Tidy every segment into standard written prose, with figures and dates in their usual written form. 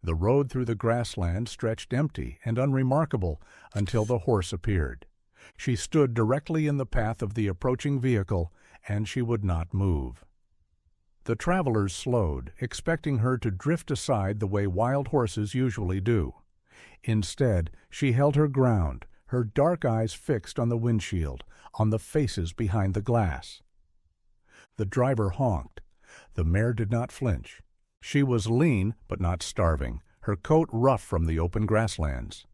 The road through the grassland stretched empty and unremarkable until the horse appeared. She stood directly in the path of the approaching vehicle, and she would not move. The travelers slowed, expecting her to drift aside the way wild horses usually do. Instead, she held her ground, her dark eyes fixed on the windshield, on the faces behind the glass. The driver honked. The mare did not flinch. She was lean but not starving, her coat rough from the open grasslands.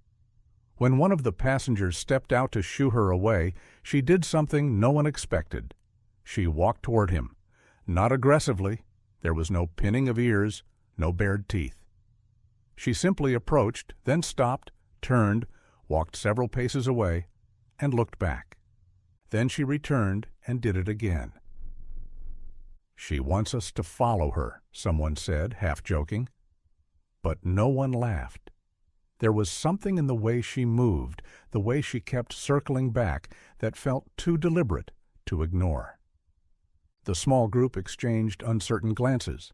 When one of the passengers stepped out to shoo her away, she did something no one expected. She walked toward him. Not aggressively. There was no pinning of ears, no bared teeth. She simply approached, then stopped, turned, walked several paces away, and looked back. Then she returned and did it again. "She wants us to follow her," someone said, half joking. But no one laughed. There was something in the way she moved, the way she kept circling back, that felt too deliberate to ignore. The small group exchanged uncertain glances.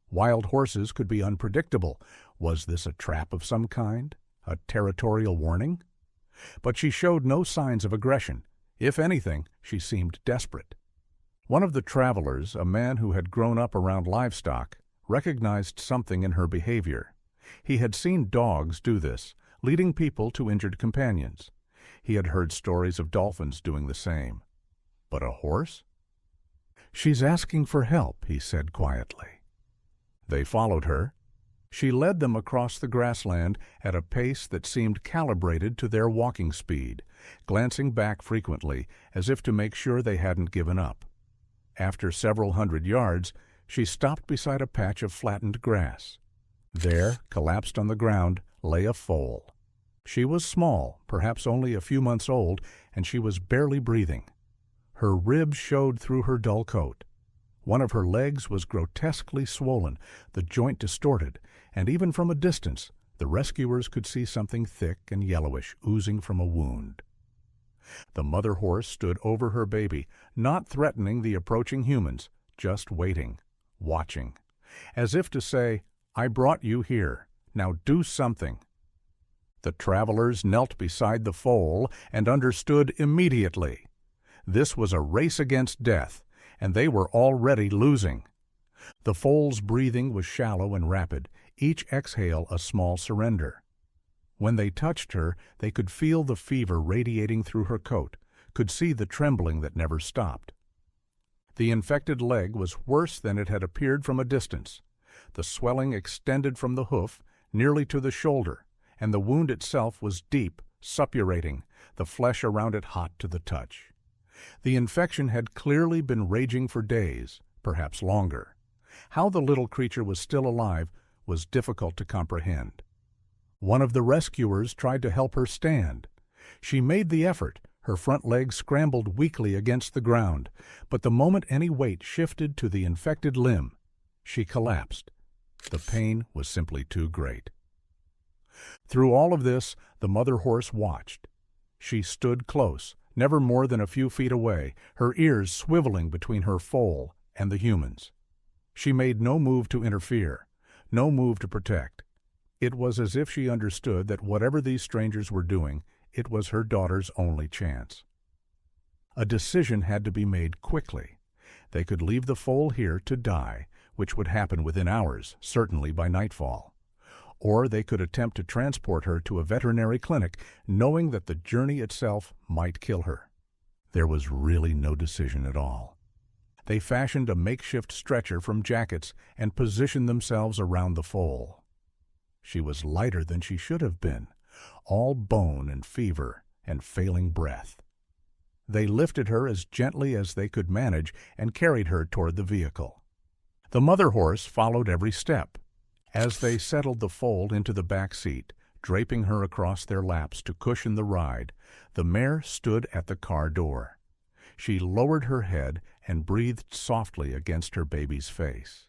Wild horses could be unpredictable. Was this a trap of some kind? A territorial warning? But she showed no signs of aggression. If anything, she seemed desperate. One of the travelers, a man who had grown up around livestock, recognized something in her behavior. He had seen dogs do this, leading people to injured companions. He had heard stories of dolphins doing the same. But a horse? "She's asking for help," he said quietly. They followed her. She led them across the grassland at a pace that seemed calibrated to their walking speed, glancing back frequently as if to make sure they hadn't given up. After several hundred yards, she stopped beside a patch of flattened grass. There, collapsed on the ground, lay a foal. She was small, perhaps only a few months old, and she was barely breathing. Her ribs showed through her dull coat. One of her legs was grotesquely swollen, the joint distorted, and even from a distance, the rescuers could see something thick and yellowish oozing from a wound. The mother horse stood over her baby, not threatening the approaching humans, just waiting, watching, as if to say, "I brought you here. Now do something." The travelers knelt beside the foal and understood immediately. This was a race against death, and they were already losing. The foal's breathing was shallow and rapid, each exhale a small surrender. When they touched her, they could feel the fever radiating through her coat, could see the trembling that never stopped. The infected leg was worse than it had appeared from a distance. The swelling extended from the hoof nearly to the shoulder, and the wound itself was deep, suppurating, the flesh around it hot to the touch. The infection had clearly been raging for days, perhaps longer. How the little creature was still alive was difficult to comprehend. One of the rescuers tried to help her stand. She made the effort. Her front legs scrambled weakly against the ground, but the moment any weight shifted to the infected limb, she collapsed. The pain was simply too great. Through all of this, the mother horse watched. She stood close, never more than a few feet away, her ears swiveling between her foal and the humans. She made no move to interfere, no move to protect. It was as if she understood that whatever these strangers were doing, it was her daughter's only chance. A decision had to be made quickly. They could leave the foal here to die, which would happen within hours, certainly by nightfall. Or they could attempt to transport her to a veterinary clinic, knowing that the journey itself might kill her. There was really no decision at all. They fashioned a makeshift stretcher from jackets and positioned themselves around the foal. She was lighter than she should have been, all bone and fever and failing breath. They lifted her as gently as they could manage and carried her toward the vehicle. The mother horse followed every step. As they settled the foal into the back seat, draping her across their laps to cushion the ride, the mare stood at the car door. She lowered her head and breathed softly against her baby's face.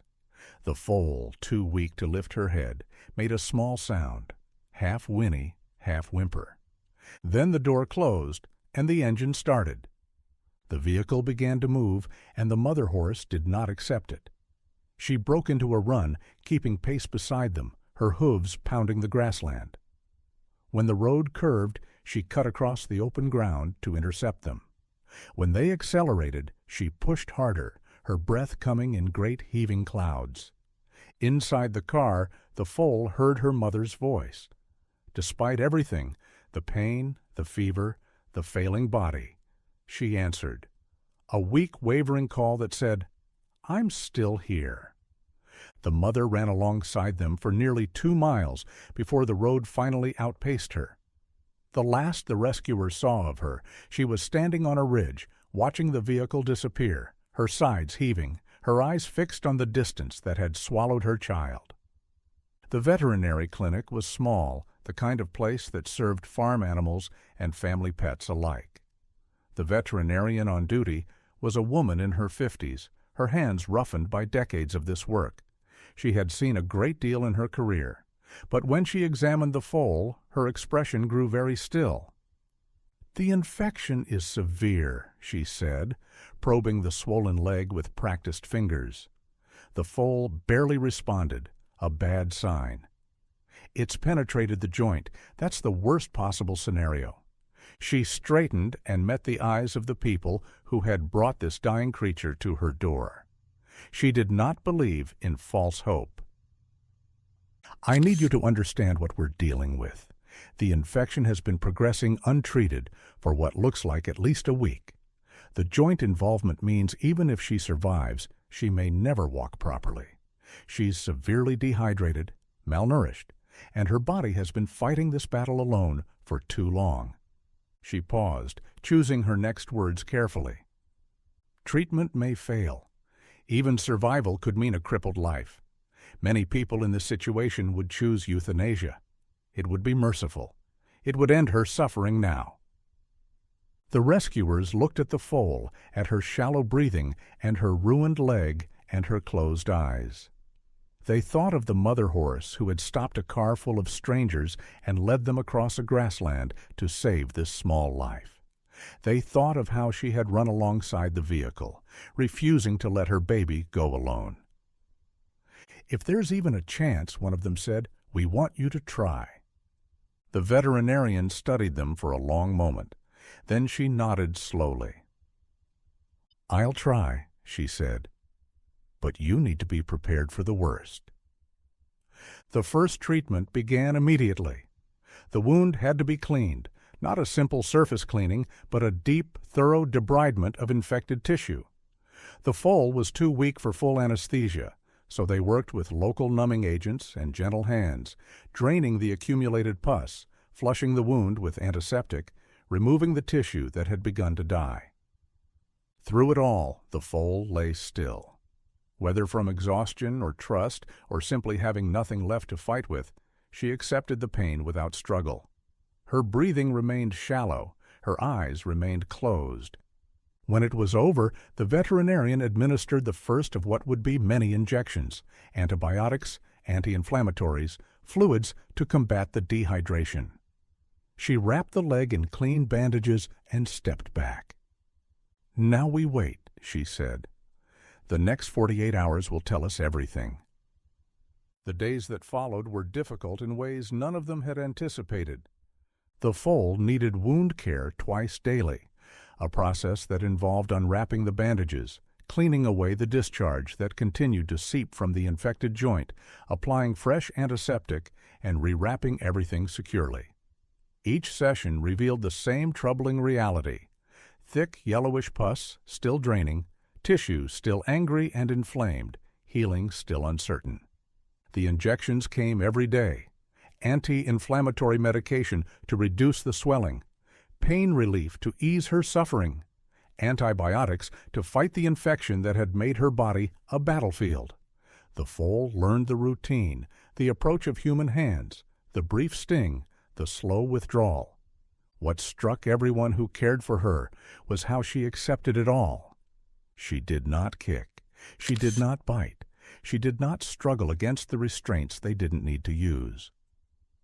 The foal, too weak to lift her head, made a small sound, half whinny, half whimper. Then the door closed, and the engine started. The vehicle began to move, and the mother horse did not accept it. She broke into a run, keeping pace beside them, her hooves pounding the grassland. When the road curved, she cut across the open ground to intercept them. When they accelerated, she pushed harder, her breath coming in great heaving clouds. Inside the car, the foal heard her mother's voice. Despite everything, the pain, the fever, the failing body, she answered. A weak, wavering call that said, "I'm still here." The mother ran alongside them for nearly 2 miles before the road finally outpaced her. The last the rescuers saw of her, she was standing on a ridge, watching the vehicle disappear, her sides heaving, her eyes fixed on the distance that had swallowed her child. The veterinary clinic was small, the kind of place that served farm animals and family pets alike. The veterinarian on duty was a woman in her 50s, her hands roughened by decades of this work. She had seen a great deal in her career, but when she examined the foal, her expression grew very still. "The infection is severe," she said, probing the swollen leg with practiced fingers. The foal barely responded, a bad sign. "It's penetrated the joint. That's the worst possible scenario." She straightened and met the eyes of the people who had brought this dying creature to her door. She did not believe in false hope. "I need you to understand what we're dealing with. The infection has been progressing untreated for what looks like at least a week. The joint involvement means even if she survives, she may never walk properly. She's severely dehydrated, malnourished, and her body has been fighting this battle alone for too long." She paused, choosing her next words carefully. "Treatment may fail. Even survival could mean a crippled life. Many people in this situation would choose euthanasia. It would be merciful. It would end her suffering now." The rescuers looked at the foal, at her shallow breathing and her ruined leg and her closed eyes. They thought of the mother horse who had stopped a car full of strangers and led them across a grassland to save this small life. They thought of how she had run alongside the vehicle, refusing to let her baby go alone. "If there's even a chance," one of them said, "we want you to try." The veterinarian studied them for a long moment. Then she nodded slowly. "I'll try," she said, "but you need to be prepared for the worst." The first treatment began immediately. The wound had to be cleaned, not a simple surface cleaning, but a deep, thorough debridement of infected tissue. The foal was too weak for full anesthesia, so they worked with local numbing agents and gentle hands, draining the accumulated pus, flushing the wound with antiseptic, removing the tissue that had begun to die. Through it all, the foal lay still. Whether from exhaustion or trust or simply having nothing left to fight with, she accepted the pain without struggle. Her breathing remained shallow, her eyes remained closed. When it was over, the veterinarian administered the first of what would be many injections, antibiotics, anti-inflammatories, fluids to combat the dehydration. She wrapped the leg in clean bandages and stepped back. "Now we wait," she said. "The next 48 hours will tell us everything." The days that followed were difficult in ways none of them had anticipated. The foal needed wound care twice daily, a process that involved unwrapping the bandages, cleaning away the discharge that continued to seep from the infected joint, applying fresh antiseptic, and rewrapping everything securely. Each session revealed the same troubling reality: thick yellowish pus still draining, tissue still angry and inflamed, healing still uncertain. The injections came every day: anti-inflammatory medication to reduce the swelling, pain relief to ease her suffering, antibiotics to fight the infection that had made her body a battlefield. The foal learned the routine, the approach of human hands, the brief sting, the slow withdrawal. What struck everyone who cared for her was how she accepted it all. She did not kick. She did not bite. She did not struggle against the restraints they didn't need to use.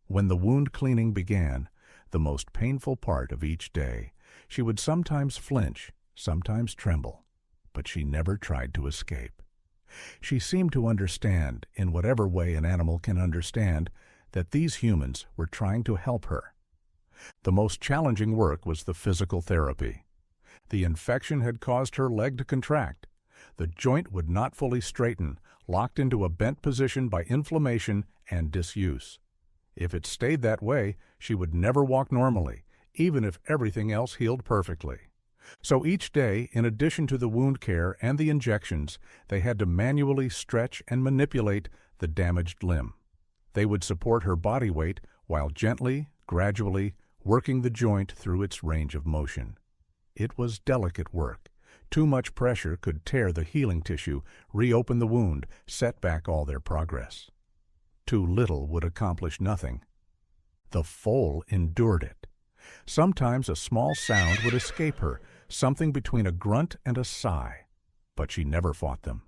When the wound cleaning began, the most painful part of each day, she would sometimes flinch, sometimes tremble, but she never tried to escape. She seemed to understand, in whatever way an animal can understand, that these humans were trying to help her. The most challenging work was the physical therapy. The infection had caused her leg to contract. The joint would not fully straighten, locked into a bent position by inflammation and disuse. If it stayed that way, she would never walk normally, even if everything else healed perfectly. So each day, in addition to the wound care and the injections, they had to manually stretch and manipulate the damaged limb. They would support her body weight while gently, gradually, working the joint through its range of motion. It was delicate work. Too much pressure could tear the healing tissue, reopen the wound, set back all their progress. Too little would accomplish nothing. The foal endured it. Sometimes a small sound would escape her, something between a grunt and a sigh, but she never fought them.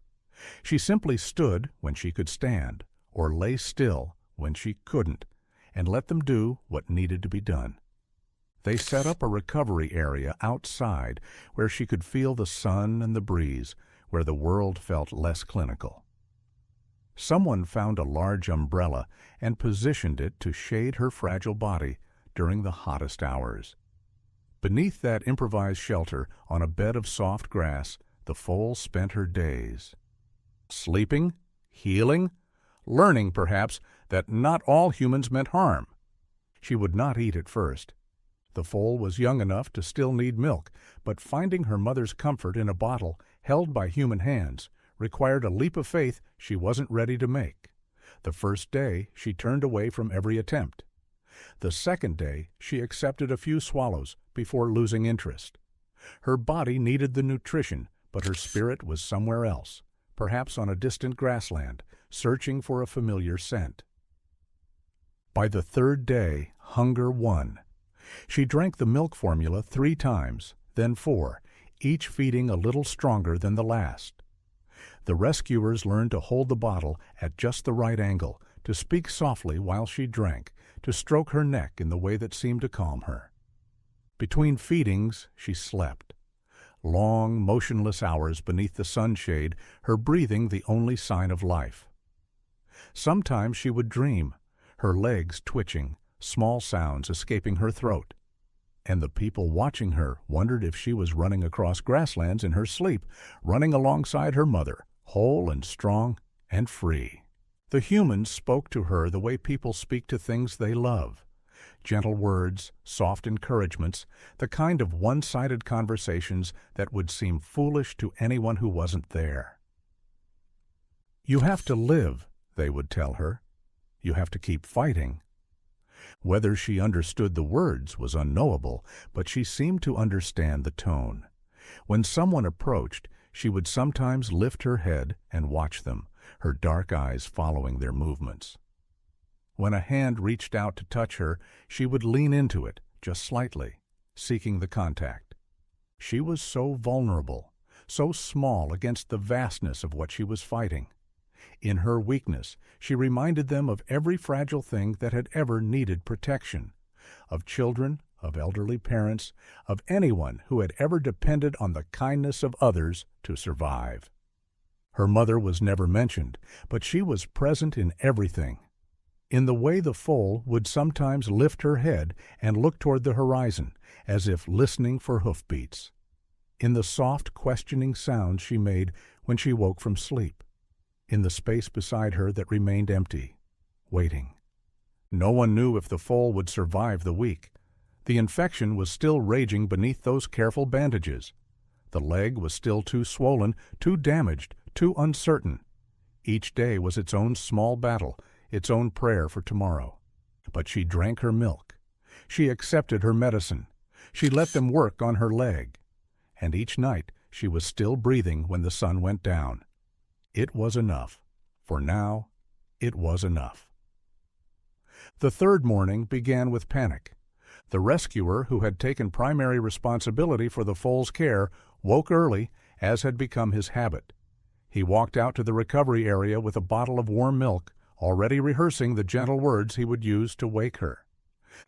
She simply stood when she could stand, or lay still when she couldn't, and let them do what needed to be done. They set up a recovery area outside where she could feel the sun and the breeze, where the world felt less clinical. Someone found a large umbrella and positioned it to shade her fragile body during the hottest hours. Beneath that improvised shelter, on a bed of soft grass, the foal spent her days. Sleeping, healing, learning, perhaps, that not all humans meant harm. She would not eat at first. The foal was young enough to still need milk, but finding her mother's comfort in a bottle held by human hands required a leap of faith she wasn't ready to make. The first day, she turned away from every attempt. The second day, she accepted a few swallows before losing interest. Her body needed the nutrition, but her spirit was somewhere else, perhaps on a distant grassland, searching for a familiar scent. By the third day, hunger won. She drank the milk formula 3 times, then 4, each feeding a little stronger than the last. The rescuers learned to hold the bottle at just the right angle, to speak softly while she drank, to stroke her neck in the way that seemed to calm her. Between feedings, she slept. Long, motionless hours beneath the sunshade, her breathing the only sign of life. Sometimes she would dream, her legs twitching, small sounds escaping her throat. And the people watching her wondered if she was running across grasslands in her sleep, running alongside her mother, whole and strong and free. The humans spoke to her the way people speak to things they love. Gentle words, soft encouragements, the kind of one-sided conversations that would seem foolish to anyone who wasn't there. "You have to live," they would tell her. "You have to keep fighting." Whether she understood the words was unknowable, but she seemed to understand the tone. When someone approached, she would sometimes lift her head and watch them, her dark eyes following their movements. When a hand reached out to touch her, she would lean into it, just slightly, seeking the contact. She was so vulnerable, so small against the vastness of what she was fighting. In her weakness, she reminded them of every fragile thing that had ever needed protection, of children, of elderly parents, of anyone who had ever depended on the kindness of others to survive. Her mother was never mentioned, but she was present in everything. In the way the foal would sometimes lift her head and look toward the horizon, as if listening for hoofbeats. In the soft, questioning sounds she made when she woke from sleep. In the space beside her that remained empty, waiting. No one knew if the foal would survive the week. The infection was still raging beneath those careful bandages. The leg was still too swollen, too damaged, too uncertain. Each day was its own small battle, its own prayer for tomorrow. But she drank her milk. She accepted her medicine. She let them work on her leg. And each night she was still breathing when the sun went down. It was enough. For now, it was enough. The third morning began with panic. The rescuer, who had taken primary responsibility for the foal's care, woke early, as had become his habit. He walked out to the recovery area with a bottle of warm milk, already rehearsing the gentle words he would use to wake her.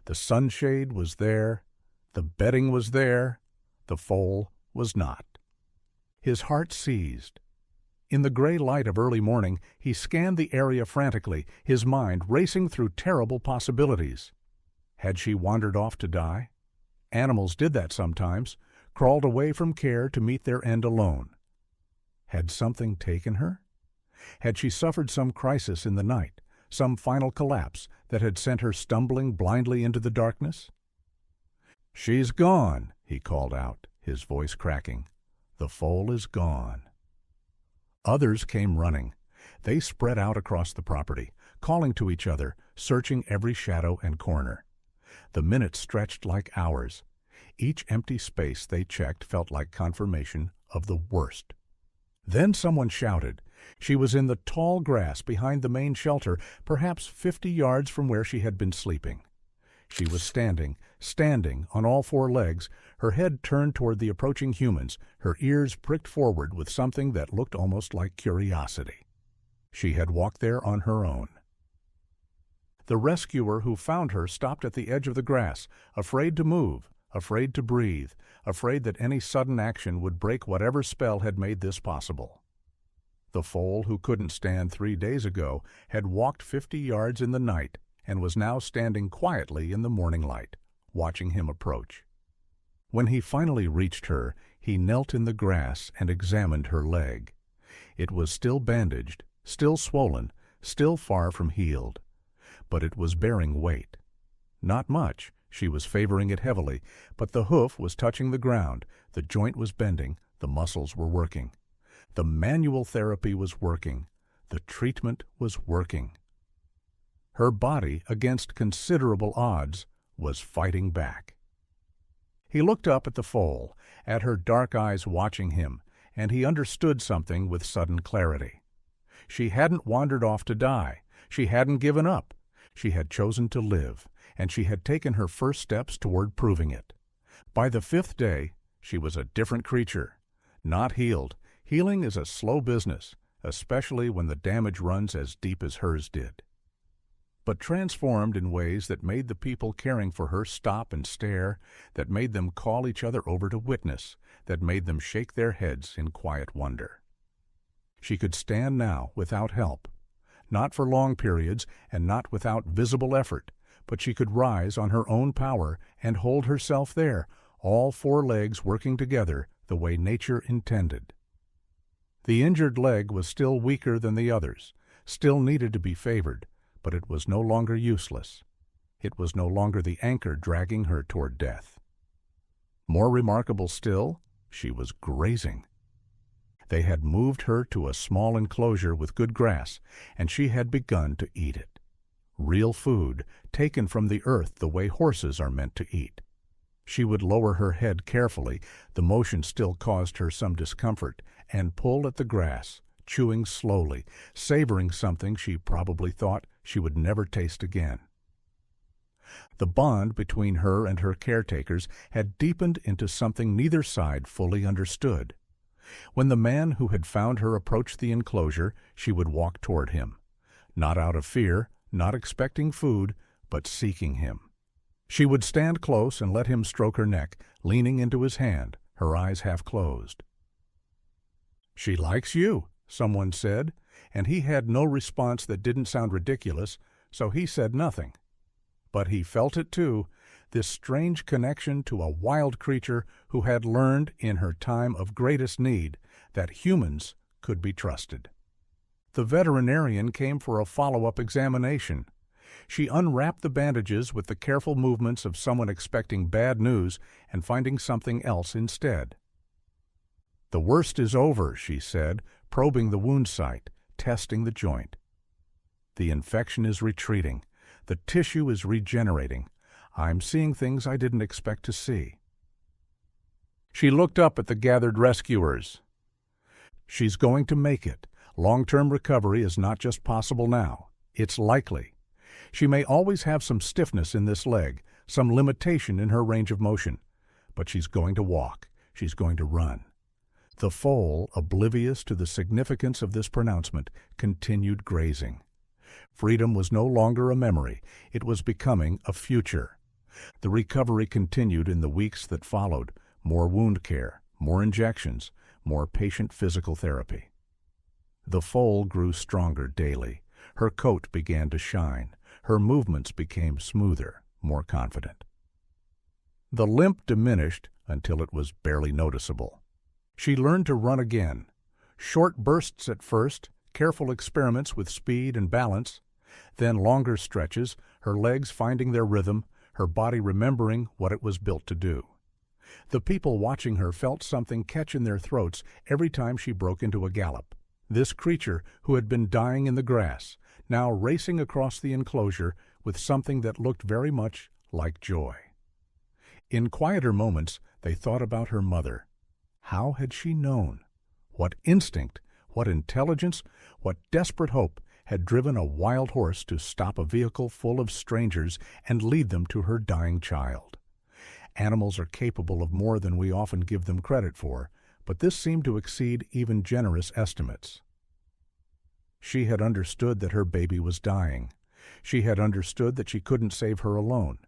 The sunshade was there, the bedding was there, the foal was not. His heart seized. In the gray light of early morning, he scanned the area frantically, his mind racing through terrible possibilities. Had she wandered off to die? Animals did that sometimes, crawled away from care to meet their end alone. Had something taken her? Had she suffered some crisis in the night, some final collapse that had sent her stumbling blindly into the darkness? "She's gone," he called out, his voice cracking. "The foal is gone." Others came running. They spread out across the property, calling to each other, searching every shadow and corner. The minutes stretched like hours. Each empty space they checked felt like confirmation of the worst. Then someone shouted. She was in the tall grass behind the main shelter, perhaps 50 yards from where she had been sleeping. She was standing on all four legs, her head turned toward the approaching humans, her ears pricked forward with something that looked almost like curiosity. She had walked there on her own. The rescuer who found her stopped at the edge of the grass, afraid to move, afraid to breathe, afraid that any sudden action would break whatever spell had made this possible. The foal who couldn't stand 3 days ago had walked 50 yards in the night and was now standing quietly in the morning light, watching him approach. When he finally reached her, he knelt in the grass and examined her leg. It was still bandaged, still swollen, still far from healed. But it was bearing weight. Not much, she was favoring it heavily, but the hoof was touching the ground, the joint was bending, the muscles were working. The manual therapy was working. The treatment was working. Her body, against considerable odds, was fighting back. He looked up at the foal, at her dark eyes watching him, and he understood something with sudden clarity. She hadn't wandered off to die. She hadn't given up. She had chosen to live, and she had taken her first steps toward proving it. By the 5th day, she was a different creature. Not healed. Healing is a slow business, especially when the damage runs as deep as hers did. But transformed in ways that made the people caring for her stop and stare, that made them call each other over to witness, that made them shake their heads in quiet wonder. She could stand now without help, not for long periods and not without visible effort, but she could rise on her own power and hold herself there, all four legs working together the way nature intended. The injured leg was still weaker than the others, still needed to be favored, but it was no longer useless. It was no longer the anchor dragging her toward death. More remarkable still, she was grazing. They had moved her to a small enclosure with good grass, and she had begun to eat it. Real food, taken from the earth the way horses are meant to eat. She would lower her head carefully, the motion still caused her some discomfort, and pull at the grass, chewing slowly, savoring something she probably thought she would never taste again. The bond between her and her caretakers had deepened into something neither side fully understood. When the man who had found her approached the enclosure, she would walk toward him, not out of fear, not expecting food, but seeking him. She would stand close and let him stroke her neck, leaning into his hand, her eyes half closed. "She likes you," someone said, and he had no response that didn't sound ridiculous, so he said nothing. But he felt it too, this strange connection to a wild creature who had learned in her time of greatest need that humans could be trusted. The veterinarian came for a follow-up examination. She unwrapped the bandages with the careful movements of someone expecting bad news and finding something else instead. "The worst is over," she said, probing the wound site, testing the joint. "The infection is retreating. The tissue is regenerating. I'm seeing things I didn't expect to see." She looked up at the gathered rescuers. "She's going to make it. Long-term recovery is not just possible now. It's likely. She may always have some stiffness in this leg, some limitation in her range of motion, but she's going to walk. She's going to run." The foal, oblivious to the significance of this pronouncement, continued grazing. Freedom was no longer a memory. It was becoming a future. The recovery continued in the weeks that followed. More wound care, more injections, more patient physical therapy. The foal grew stronger daily. Her coat began to shine. Her movements became smoother, more confident. The limp diminished until it was barely noticeable. She learned to run again. Short bursts at first, careful experiments with speed and balance, then longer stretches, her legs finding their rhythm, her body remembering what it was built to do. The people watching her felt something catch in their throats every time she broke into a gallop. This creature, who had been dying in the grass, now racing across the enclosure with something that looked very much like joy. In quieter moments, they thought about her mother. How had she known? What instinct, what intelligence, what desperate hope had driven a wild horse to stop a vehicle full of strangers and lead them to her dying child? Animals are capable of more than we often give them credit for, but this seemed to exceed even generous estimates. She had understood that her baby was dying. She had understood that she couldn't save her alone.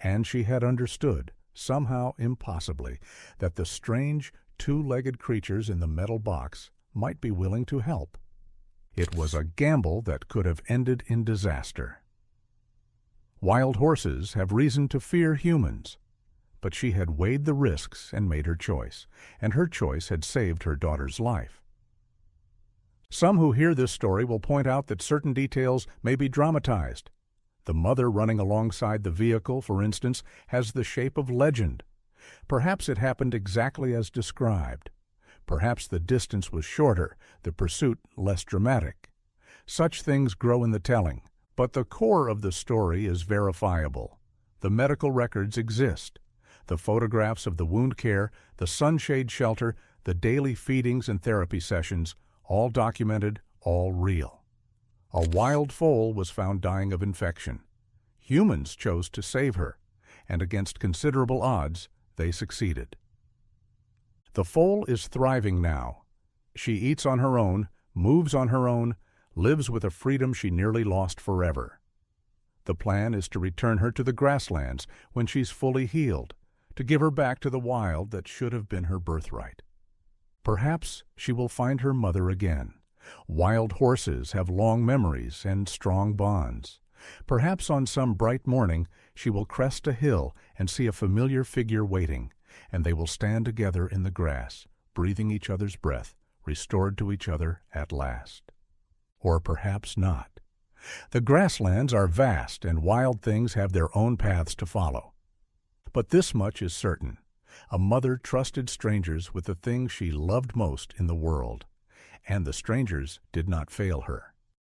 And she had understood, somehow impossibly, that the strange, two-legged creatures in the metal box might be willing to help. It was a gamble that could have ended in disaster. Wild horses have reason to fear humans, but she had weighed the risks and made her choice, and her choice had saved her daughter's life. Some who hear this story will point out that certain details may be dramatized. The mother running alongside the vehicle, for instance, has the shape of legend. Perhaps it happened exactly as described. Perhaps the distance was shorter, the pursuit less dramatic. Such things grow in the telling, but the core of the story is verifiable. The medical records exist. The photographs of the wound care, the sunshade shelter, the daily feedings and therapy sessions, all documented, all real. A wild foal was found dying of infection. Humans chose to save her, and against considerable odds, they succeeded. The foal is thriving now. She eats on her own, moves on her own, lives with a freedom she nearly lost forever. The plan is to return her to the grasslands when she's fully healed, to give her back to the wild that should have been her birthright. Perhaps she will find her mother again. Wild horses have long memories and strong bonds. Perhaps on some bright morning she will crest a hill and see a familiar figure waiting, and they will stand together in the grass, breathing each other's breath, restored to each other at last. Or perhaps not. The grasslands are vast, and wild things have their own paths to follow. But this much is certain. A mother trusted strangers with the thing she loved most in the world, and the strangers did not fail her.